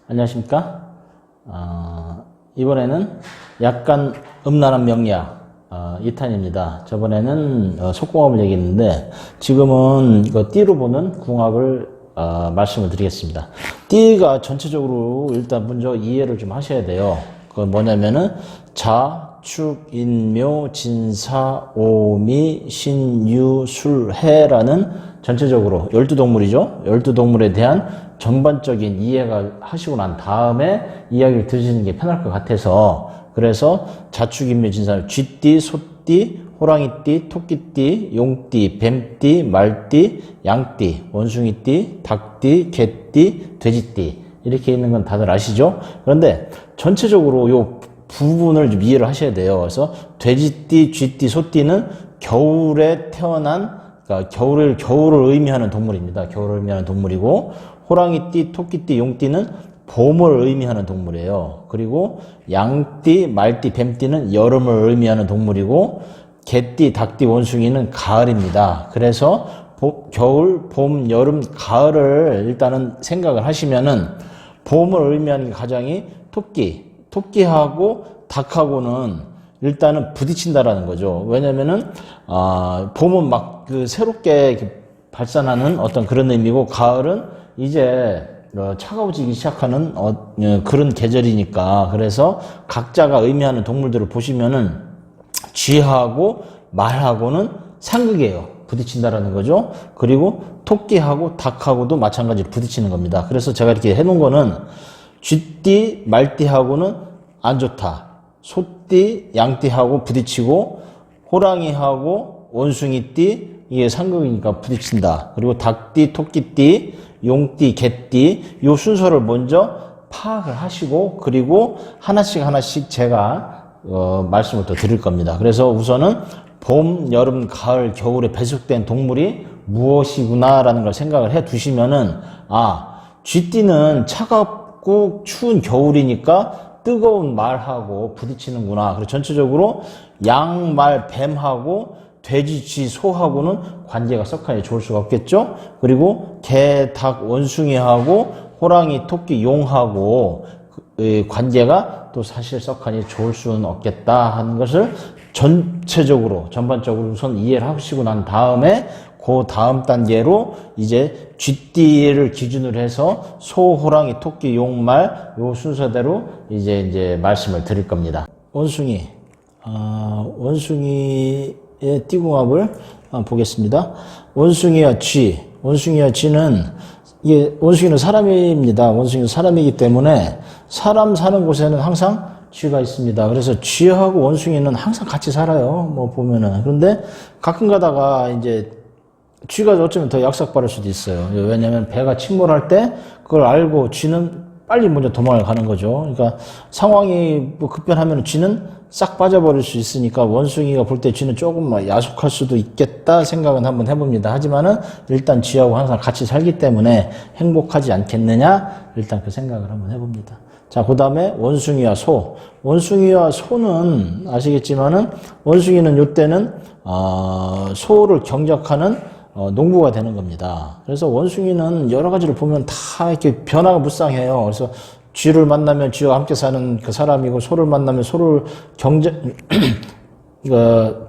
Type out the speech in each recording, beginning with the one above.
안녕하십니까? 이번에는 약간 음란한 명리학 2탄입니다. 저번에는 속궁합을 얘기했는데 지금은 이거 띠로 보는 궁합을 말씀을 드리겠습니다. 띠가 전체적으로 일단 먼저 이해를 좀 하셔야 돼요. 그건 뭐냐면은 자, 축, 인묘, 진사, 오미, 신유, 술, 해라는 전체적으로 12동물이죠. 12동물에 대한 전반적인 이해가 하시고 난 다음에 이야기를 들으시는 게 편할 것 같아서, 그래서 자축, 인묘, 진사, 쥐띠, 소띠, 호랑이띠, 토끼띠, 용띠, 뱀띠, 말띠, 양띠, 원숭이띠, 닭띠, 개띠, 돼지띠 이렇게 있는 건 다들 아시죠? 그런데 전체적으로 요 부분을 좀 이해를 하셔야 돼요. 그래서 돼지띠, 쥐띠, 소띠는 겨울에 태어난, 그러니까 겨울을 의미하는 동물입니다. 겨울을 의미하는 동물이고, 호랑이띠, 토끼띠, 용띠는 봄을 의미하는 동물이에요. 그리고 양띠, 말띠, 뱀띠는 여름을 의미하는 동물이고, 개띠, 닭띠, 원숭이는 가을입니다. 그래서 겨울, 봄, 여름, 가을을 일단은 생각을 하시면은 봄을 의미하는 게 가장이 토끼하고 닭하고는 일단은 부딪힌다라는 거죠. 왜냐면은 봄은 막 그 새롭게 이렇게 발산하는 어떤 그런 의미고, 가을은 이제 차가워지기 시작하는 그런 계절이니까, 그래서 각자가 의미하는 동물들을 보시면은 쥐하고 말하고는 상극이에요. 부딪힌다라는 거죠. 그리고 토끼하고 닭하고도 마찬가지로 부딪히는 겁니다. 그래서 제가 이렇게 해놓은 거는 쥐띠, 말띠하고는 안 좋다. 소띠, 양띠하고 부딪히고, 호랑이하고 원숭이띠, 이게 상극이니까 부딪힌다. 그리고 닭띠, 토끼띠, 용띠, 개띠, 요 순서를 먼저 파악을 하시고, 그리고 하나씩 제가 말씀을 또 드릴 겁니다. 그래서 우선은 봄, 여름, 가을, 겨울에 배속된 동물이 무엇이구나라는 걸 생각을 해 두시면은, 쥐띠는 차갑고 추운 겨울이니까 뜨거운 말하고 부딪히는구나. 그리고 전체적으로 양, 말, 뱀하고 돼지, 쥐, 소하고는 관계가 썩하니 좋을 수가 없겠죠. 그리고 개, 닭, 원숭이하고 호랑이, 토끼, 용하고 관계가 또 사실 썩하니 좋을 수는 없겠다 하는 것을 전반적으로 우선 이해를 하시고 난 다음에, 그 다음 단계로 이제 쥐띠를 기준으로 해서 소, 호랑이, 토끼, 용, 말 요 순서대로 이제 말씀을 드릴 겁니다. 원숭이의 띠궁합을 보겠습니다. 원숭이와 쥐는 원숭이는 사람입니다. 원숭이는 사람이기 때문에 사람 사는 곳에는 항상 쥐가 있습니다. 그래서 쥐하고 원숭이는 항상 같이 살아요. 뭐 보면은. 그런데 가끔 가다가 이제 쥐가 어쩌면 더 약삭빠를 수도 있어요. 왜냐하면 배가 침몰할 때 그걸 알고 쥐는 빨리 먼저 도망을 가는 거죠. 그러니까 상황이 뭐 급변하면 쥐는 싹 빠져버릴 수 있으니까 원숭이가 볼 때 쥐는 조금 야속할 수도 있겠다 생각은 한번 해봅니다. 하지만은 일단 쥐하고 항상 같이 살기 때문에 행복하지 않겠느냐, 일단 그 생각을 한번 해봅니다. 자, 그 다음에 원숭이와 소. 원숭이와 소는 아시겠지만은 원숭이는 요때는 소를 경작하는 농부가 되는 겁니다. 그래서 원숭이는 여러 가지를 보면 다 이렇게 변화가 무쌍해요. 그래서 쥐를 만나면 쥐와 함께 사는 그 사람이고, 소를 만나면 소를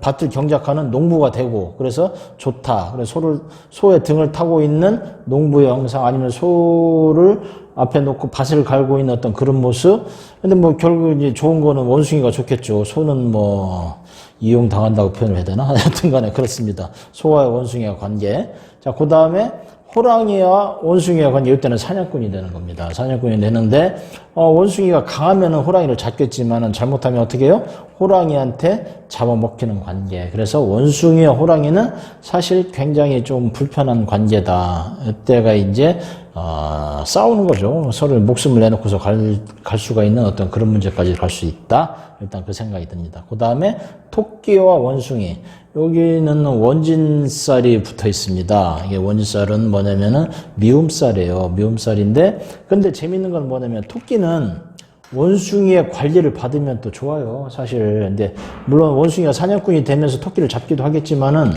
밭을 경작하는 농부가 되고, 그래서 좋다. 그래서 소의 등을 타고 있는 농부의 형상, 아니면 소를 앞에 놓고 밭을 갈고 있는 어떤 그런 모습. 근데 뭐 결국 이제 좋은 거는 원숭이가 좋겠죠. 소는 뭐 이용당한다고 표현을 해야 되나? 하여튼 간에 그렇습니다. 소와 원숭이와 관계. 자, 그 다음에 호랑이와 원숭이와 관계, 이때는 사냥꾼이 되는 겁니다. 사냥꾼이 되는데, 원숭이가 강하면은 호랑이를 잡겠지만은 잘못하면 어떻게 해요? 호랑이한테 잡아먹히는 관계. 그래서 원숭이와 호랑이는 사실 굉장히 좀 불편한 관계다. 이때가 이제, 싸우는 거죠. 서로 목숨을 내놓고서 갈 수가 있는 어떤 그런 문제까지 갈 수 있다. 일단 그 생각이 듭니다. 그 다음에 토끼와 원숭이. 여기는 원진살이 붙어 있습니다. 이게 원진살은 뭐냐면은 미움살이에요. 미움살인데, 근데 재밌는 건 뭐냐면 토끼는 원숭이의 관리를 받으면 또 좋아요. 사실. 근데 물론 원숭이가 사냥꾼이 되면서 토끼를 잡기도 하겠지만은,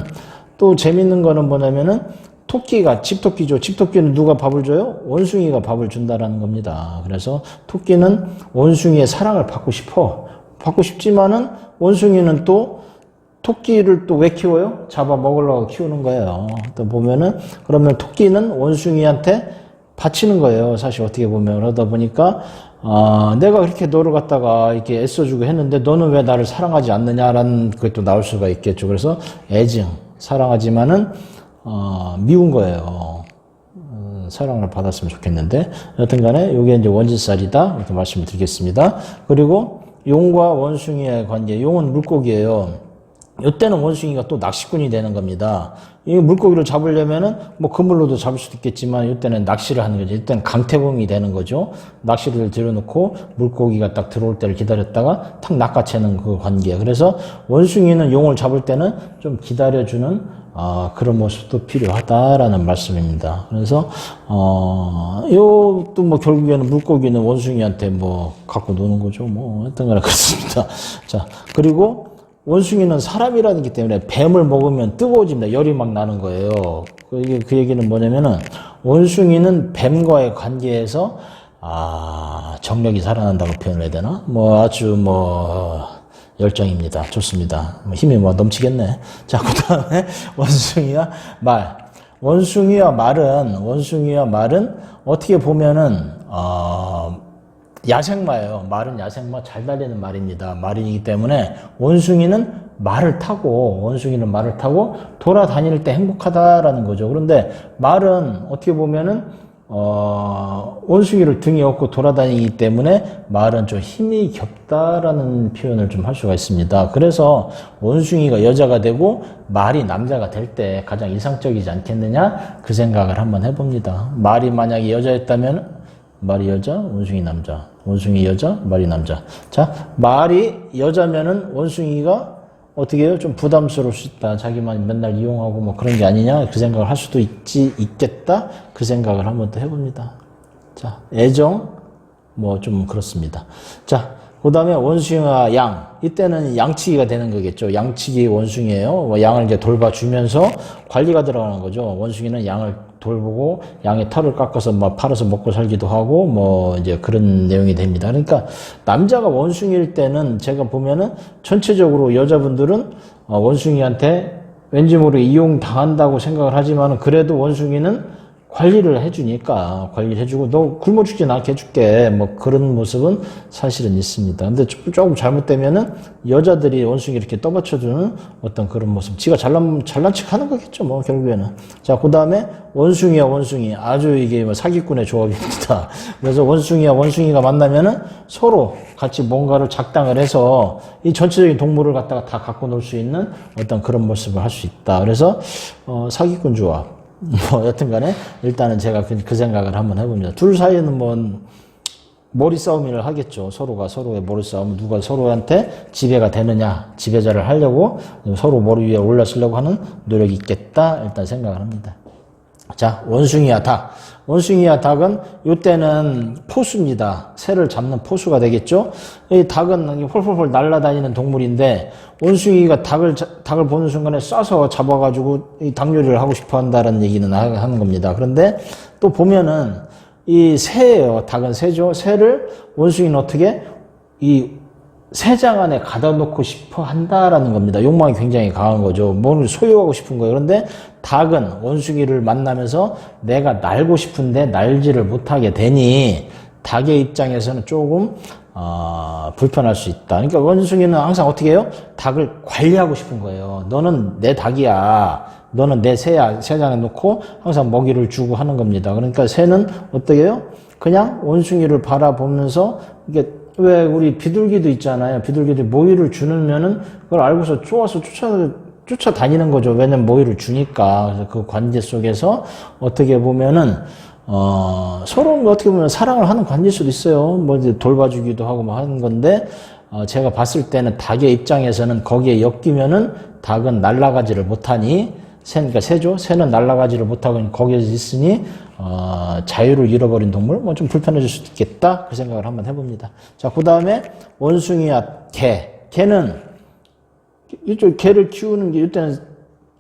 또 재밌는 거는 뭐냐면은 토끼가 집토끼죠. 집토끼는 누가 밥을 줘요? 원숭이가 밥을 준다라는 겁니다. 그래서 토끼는 원숭이의 사랑을 받고 싶어. 받고 싶지만은 원숭이는 또 토끼를 또 왜 키워요? 잡아 먹으려고 키우는 거예요. 또 보면은 그러면 토끼는 원숭이한테 바치는 거예요. 사실 어떻게 보면 그러다 보니까 내가 그렇게 너를 갖다가 이렇게 애써주고 했는데 너는 왜 나를 사랑하지 않느냐라는 그게 또 나올 수가 있겠죠. 그래서 애증, 사랑하지만은 미운 거예요. 사랑을 받았으면 좋겠는데 여튼 간에 이게 이제 원진살이다 이렇게 말씀을 드리겠습니다. 그리고 용과 원숭이의 관계. 용은 물고기예요. 이때는 원숭이가 또 낚시꾼이 되는 겁니다. 이 물고기를 잡으려면은 뭐 그물로도 잡을 수도 있겠지만 이때는 낚시를 하는 거죠. 이때는 강태공이 되는 거죠. 낚시를 들여놓고 물고기가 딱 들어올 때를 기다렸다가 탁 낚아채는 그 관계. 그래서 원숭이는 용을 잡을 때는 좀 기다려주는 그런 모습도 필요하다라는 말씀입니다. 그래서 또 뭐 결국에는 물고기는 원숭이한테 뭐 갖고 노는 거죠. 뭐 했던 거나 그렇습니다. 자, 그리고 원숭이는 사람이라는 게 때문에 뱀을 먹으면 뜨거워집니다. 열이 막 나는 거예요. 그 얘기는 뭐냐면은 원숭이는 뱀과의 관계에서 정력이 살아난다고 표현을 해야 되나? 뭐 아주 뭐 열정입니다. 좋습니다. 힘이 뭐 넘치겠네. 자, 그 다음에 원숭이와 말. 원숭이와 말은 어떻게 보면은 야생마예요. 말은 야생마, 잘 달리는 말입니다. 말이기 때문에 원숭이는 말을 타고 돌아다닐 때 행복하다라는 거죠. 그런데 말은 어떻게 보면은 원숭이를 등에 업고 돌아다니기 때문에 말은 좀 힘이 겹다라는 표현을 좀 할 수가 있습니다. 그래서 원숭이가 여자가 되고 말이 남자가 될 때 가장 이상적이지 않겠느냐 그 생각을 한번 해봅니다. 말이 만약에 여자였다면 말이 여자, 원숭이 남자. 원숭이 여자, 말이 남자. 자, 말이 여자면은 원숭이가 어떻게 해요? 좀 부담스러울 수 있다. 자기만 맨날 이용하고 뭐 그런 게 아니냐. 그 생각을 할 수도 있겠다. 그 생각을 한번 또 해봅니다. 자, 애정, 뭐 좀 그렇습니다. 자, 그 다음에 원숭이와 양. 이때는 양치기가 되는 거겠죠. 양치기 원숭이에요. 양을 이제 돌봐주면서 관리가 들어가는 거죠. 원숭이는 양을 돌보고 양의 털을 깎아서 막 팔아서 먹고 살기도 하고 뭐 이제 그런 내용이 됩니다. 그러니까 남자가 원숭이일 때는 제가 보면은 전체적으로 여자분들은 원숭이한테 왠지 모르게 이용당한다고 생각을 하지만은 그래도 원숭이는 관리를 해주니까 관리를 해주고 너 굶어 죽진 않게 해줄게 뭐 그런 모습은 사실은 있습니다. 근데 조금 잘못되면은 여자들이 원숭이 이렇게 떠받쳐주는 어떤 그런 모습, 지가 잘난 척 하는 거겠죠 뭐 결국에는. 자, 그 다음에 원숭이와 원숭이, 아주 이게 뭐 사기꾼의 조합입니다. 그래서 원숭이와 원숭이가 만나면은 서로 같이 뭔가를 작당을 해서 이 전체적인 동물을 갖다가 다 갖고 놀 수 있는 어떤 그런 모습을 할 수 있다. 그래서 사기꾼 조합. 뭐 여튼 간에 일단은 제가 그 생각을 한번 해봅니다. 둘 사이에는 뭐 머리 싸움을 하겠죠. 서로가 서로의 머리 싸움, 누가 서로한테 지배가 되느냐, 지배자를 하려고 서로 머리 위에 올라서려고 하는 노력이 있겠다 일단 생각을 합니다. 자, 원숭이와 닭. 원숭이와 닭은 이때는 포수입니다. 새를 잡는 포수가 되겠죠. 이 닭은 홀홀홀 날아다니는 동물인데 원숭이가 닭을 보는 순간에 쏴서 잡아가지고 이 닭 요리를 하고 싶어 한다는 얘기는 하는 겁니다. 그런데 또 보면은 이 새예요. 닭은 새죠. 새를 원숭이는 어떻게 이 새장 안에 가다 놓고 싶어 한다라는 겁니다. 욕망이 굉장히 강한 거죠. 뭘 소유하고 싶은 거예요. 그런데 닭은 원숭이를 만나면서 내가 날고 싶은데 날지를 못하게 되니 닭의 입장에서는 조금 불편할 수 있다. 그러니까 원숭이는 항상 어떻게 해요? 닭을 관리하고 싶은 거예요. 너는 내 닭이야. 너는 내 새야. 새장에 놓고 항상 먹이를 주고 하는 겁니다. 그러니까 새는 어떻게 해요? 그냥 원숭이를 바라보면서 이게 왜 우리 비둘기도 있잖아요. 비둘기들 모이를 주면은 그걸 알고서 좋아서 쫓아다니는 거죠. 왜냐면 모이를 주니까. 그래서 그 관계 속에서 어떻게 보면은 서로 어떻게 보면 사랑을 하는 관계일 수도 있어요. 뭐 이제 돌봐주기도 하고 뭐 하는 건데 제가 봤을 때는 닭의 입장에서는 거기에 엮이면은 닭은 날아가지를 못하니 그러니까 새죠. 새는 날아가지를 못하고 거기에 있으니 자유를 잃어버린 동물, 뭐 좀 불편해질 수도 있겠다. 그 생각을 한번 해봅니다. 자, 그 다음에 원숭이와 개. 개는 이쪽 개를 키우는 게 이때는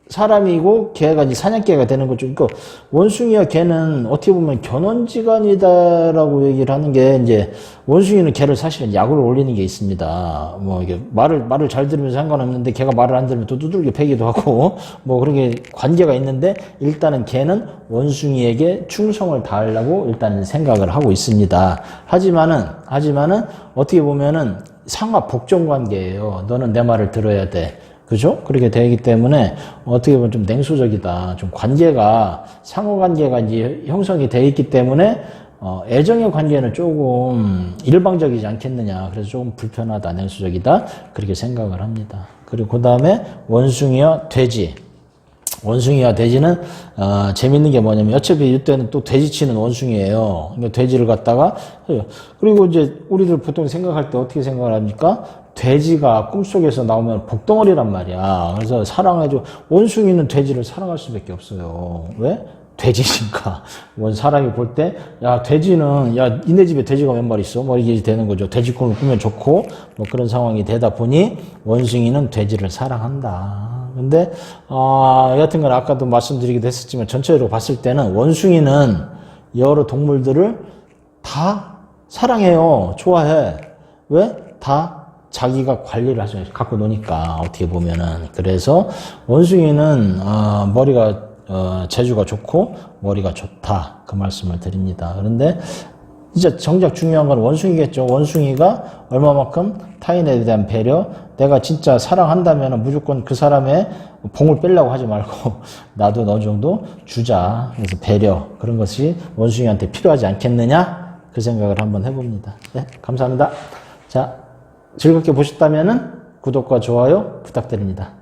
사람이고 개가 이제 사냥개가 되는 거죠. 그러니까 원숭이와 개는 어떻게 보면 견원지간이다라고 얘기를 하는 게 이제 원숭이는 개를 사실은 약으로 올리는 게 있습니다. 뭐 이게 말을 잘 들으면 상관없는데 개가 말을 안 들으면 또 두들겨 패기도 하고 뭐 그런 게 관계가 있는데 일단은 개는 원숭이에게 충성을 다하려고 일단 생각을 하고 있습니다. 하지만은 어떻게 보면은 상하 복종 관계예요. 너는 내 말을 들어야 돼. 그죠? 그렇게 되기 때문에 어떻게 보면 좀 냉소적이다. 좀 관계가, 상호 관계가 이제 형성이 되어 있기 때문에, 애정의 관계는 조금 일방적이지 않겠느냐. 그래서 조금 불편하다, 냉소적이다. 그렇게 생각을 합니다. 그리고 그 다음에 원숭이와 돼지. 원숭이와 돼지는 재밌는 게 뭐냐면 어차피 이때는 또 돼지 치는 원숭이에요. 그러니까 돼지를 갖다가 해요. 그리고 이제 우리들 보통 생각할 때 어떻게 생각을 합니까? 돼지가 꿈속에서 나오면 복덩어리란 말이야. 그래서 사랑해줘. 원숭이는 돼지를 사랑할 수밖에 없어요. 왜? 돼지니까. 원 사람이 볼 때, 야, 돼지는, 야, 니네 집에 돼지가 몇 마리 있어? 뭐 이게 되는 거죠. 돼지 꿈을 꾸면 좋고, 뭐 그런 상황이 되다 보니, 원숭이는 돼지를 사랑한다. 근데, 여하튼 간 아까도 말씀드리기도 했었지만, 전체적으로 봤을 때는 원숭이는 여러 동물들을 다 사랑해요. 좋아해. 왜? 다 자기가 관리를 하죠. 갖고 노니까, 어떻게 보면은. 그래서 원숭이는, 머리가, 재주가 좋고, 머리가 좋다. 그 말씀을 드립니다. 그런데, 이제 정작 중요한 건 원숭이겠죠. 원숭이가 얼마만큼 타인에 대한 배려, 내가 진짜 사랑한다면 무조건 그 사람의 봉을 빼려고 하지 말고, 나도 어느 정도 주자. 그래서 배려. 그런 것이 원숭이한테 필요하지 않겠느냐? 그 생각을 한번 해봅니다. 네, 감사합니다. 자, 즐겁게 보셨다면 구독과 좋아요 부탁드립니다.